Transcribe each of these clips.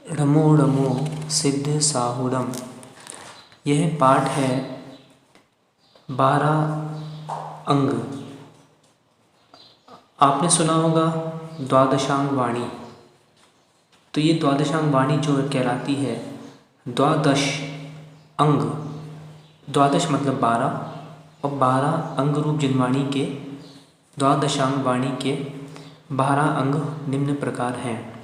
ढ़मो ढ़मो सिद्ध साहुरम। यह पाठ है 12 अंग। आपने सुना होगा द्वादशांग वाणी। तो ये द्वादशांग वाणी जो कहलाती है, द्वादश अंग, द्वादश मतलब 12 और 12 अंग रूप जिनवाणी के द्वादशांग वाणी के 12 अंग निम्न प्रकार हैं।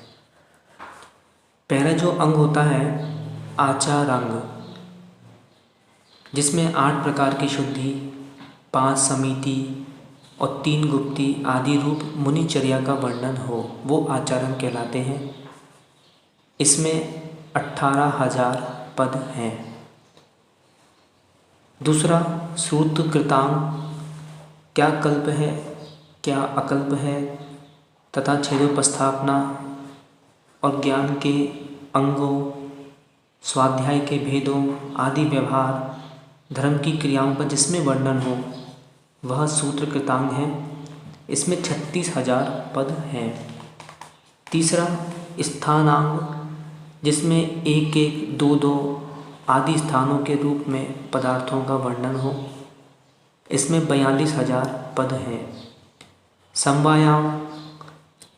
पहला जो अंग होता है आचारांग, जिसमें 8 प्रकार की शुद्धि, 5 समिति और 3 गुप्ती आदि रूप मुनिचर्या का वर्णन हो, वो आचारांग कहलाते हैं। इसमें 18,000 पद हैं। दूसरा सूत्रकृतांग, क्या कल्प है, क्या अकल्प है तथा छेदोपस्थापना और ज्ञान के अंगों, स्वाध्याय के भेदों आदि व्यवहार, धर्म की क्रियाओं का जिसमें वर्णन हो वह सूत्रकृतांग है। इसमें 36,000 पद हैं। तीसरा स्थानांग, जिसमें 1-1, 2-2 आदि स्थानों के रूप में पदार्थों का वर्णन हो, इसमें 42,000 पद हैं। समवायाम,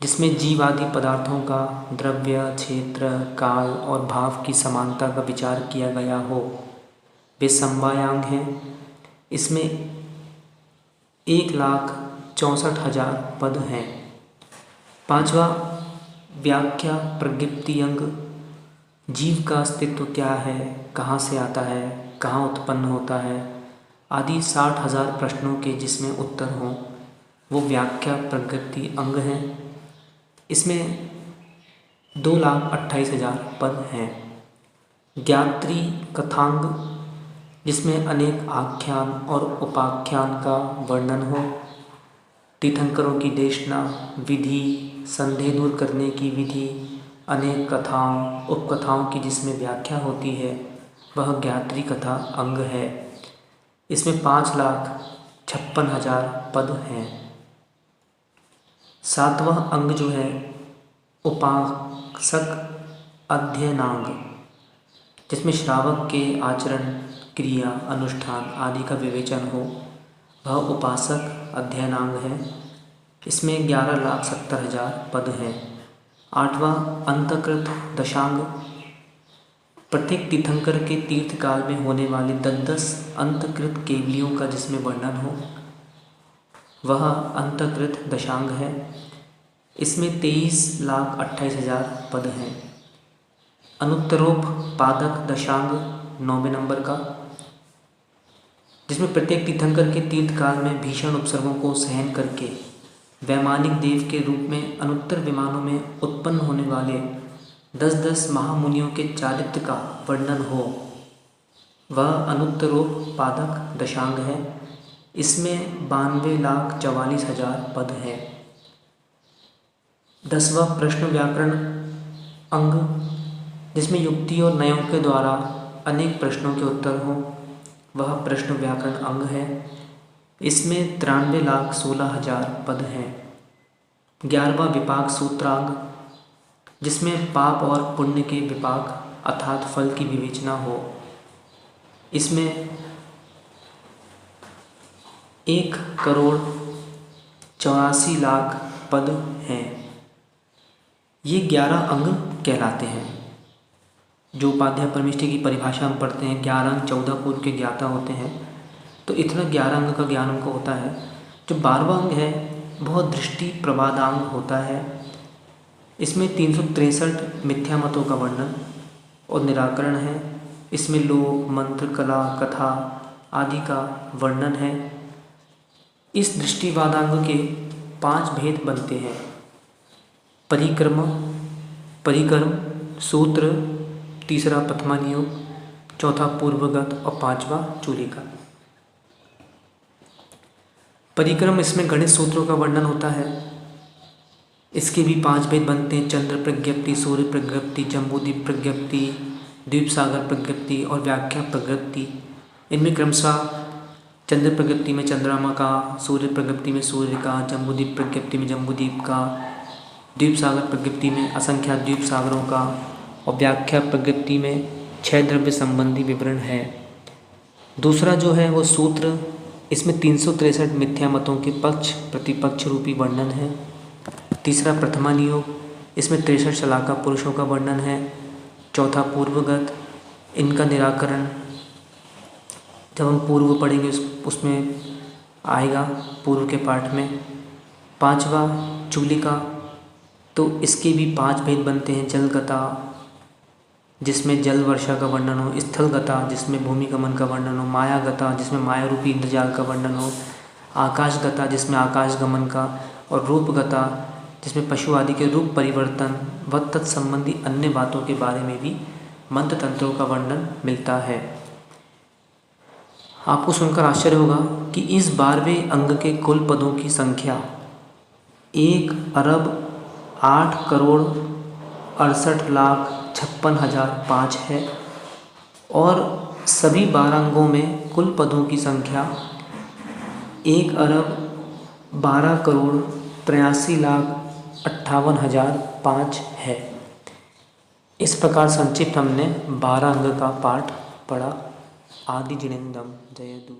जिसमें जीव आदि पदार्थों का द्रव्य, क्षेत्र, काल और भाव की समानता का विचार किया गया हो, वे समवायांग हैं। इसमें 1,64,000 पद हैं। पांचवा व्याख्या प्रज्ञप्ति अंग, जीव का अस्तित्व क्या है, कहाँ से आता है, कहाँ उत्पन्न होता है आदि 60,000 प्रश्नों के जिसमें उत्तर हों, वो व्याख्या प्रज्ञप्ति अंग हैं। इसमें 2,28,000 पद हैं। ज्ञात्री कथांग, जिसमें अनेक आख्यान और उपाख्यान का वर्णन हो, तीर्थंकरों की देशना, विधि, संदेह दूर करने की विधि, अनेक कथाओं उपकथाओं की जिसमें व्याख्या होती है, वह ज्ञात्री कथा अंग है। इसमें 5,56,000 पद हैं। सातवां अंग जो है उपासक अध्ययनांग, जिसमें श्रावक के आचरण, क्रिया, अनुष्ठान आदि का विवेचन हो, वह उपासक अध्ययनांग है। इसमें 11,70,000 पद हैं। आठवां अंतकृत दशांग, प्रत्येक तीर्थंकर के तीर्थ काल में होने वाले 10 अंतकृत केवलियों का जिसमें वर्णन हो, वह अंतकृत दशांग है। इसमें 23,28,000 पद हैं। अनुत्तरोप पादक दशांग 9वें नंबर का, जिसमें प्रत्येक तीर्थंकर के तीर्थ काल में भीषण उपसर्गों को सहन करके वैमानिक देव के रूप में अनुत्तर विमानों में उत्पन्न होने वाले 10-10 महामुनियों के चारित्र का वर्णन हो, वह अनुत्तरोप पादक दशांग है। इसमें 92,44,000 पद हैं। 10वां प्रश्न व्याकरण अंग, जिसमें युक्ति और नयों के द्वारा अनेक प्रश्नों के उत्तर हो, वह प्रश्न व्याकरण अंग है। इसमें 93,16,000 पद हैं। 11वां विपाक सूत्रांग, जिसमें पाप और पुण्य के विपाक अर्थात फल की विवेचना हो, इसमें 1,84,00,000 पद हैं। ये 11 अंग कहलाते हैं। जो उपाध्याय परमेष्ठी की परिभाषा हम पढ़ते हैं, 11 अंग 14 पूर्व के ज्ञाता होते हैं, तो इतना 11 अंग का ज्ञान हमको होता है। जो 12वां अंग है वह दृष्टि प्रवादांग होता है। इसमें 363 मिथ्या मतों का वर्णन और निराकरण है। इसमें लोक, मंत्र, कला, कथा आदि का वर्णन है। इस दृष्टिवादांग के 5 भेद बनते हैं: परिक्रम, सूत्र, तीसरा प्रथमानियोग, चौथा पूर्वगत और 5वां चूलिका। परिक्रम, इसमें गणित सूत्रों का वर्णन होता है। इसके भी 5 भेद बनते हैं: चंद्र प्रज्ञप्ति, सूर्य प्रज्ञप्ति, जम्बूद्वीप प्रज्ञप्ति, द्वीप सागर प्रज्ञप्ति और व्याख्या प्रज्ञप्ति। इनमें क्रमशः चंद्र प्रज्ञप्ति में चंद्रमा का, सूर्य प्रज्ञप्ति में सूर्य का, जम्बूद्वीप प्रज्ञप्ति में जम्बूद्वीप का, द्वीप सागर प्रज्ञप्ति में असंख्यात द्वीप सागरों का और व्याख्या प्रकृति में 6 द्रव्य संबंधी विवरण है। दूसरा जो है वो सूत्र, इसमें 363 मिथ्या मतों के पक्ष प्रतिपक्ष रूपी वर्णन है। तीसरा प्रथमा नियोग, इसमें 63 शलाका पुरुषों का वर्णन है। चौथा पूर्वगत, इनका निराकरण जब हम पूर्व पढ़ेंगे उसमें आएगा, पूर्व के पाठ में। पांचवा चूलिका, तो इसके भी 5 भेद बनते हैं। जलगता, जिसमें जल वर्षा का वर्णन हो। स्थलगता, जिसमें भूमिगमन का वर्णन हो। मायागता, जिसमें माया रूपी इंद्रजाल का वर्णन हो। आकाशगता, जिसमें आकाश गमन का, और रूपगता, जिसमें पशु आदि के रूप परिवर्तन व तत्संबंधी अन्य बातों के बारे में भी मंत्र तंत्रों का वर्णन मिलता है। आपको सुनकर आश्चर्य होगा कि इस 12वें अंग के कुल पदों की संख्या 1,08,68,56,005 है और सभी 12 अंगों में कुल पदों की संख्या 1,12,83,58,005 है। इस प्रकार संक्षिप्त हमने 12 अंग का पाठ पढ़ा। आदि जिनेन्द्रम जयतु।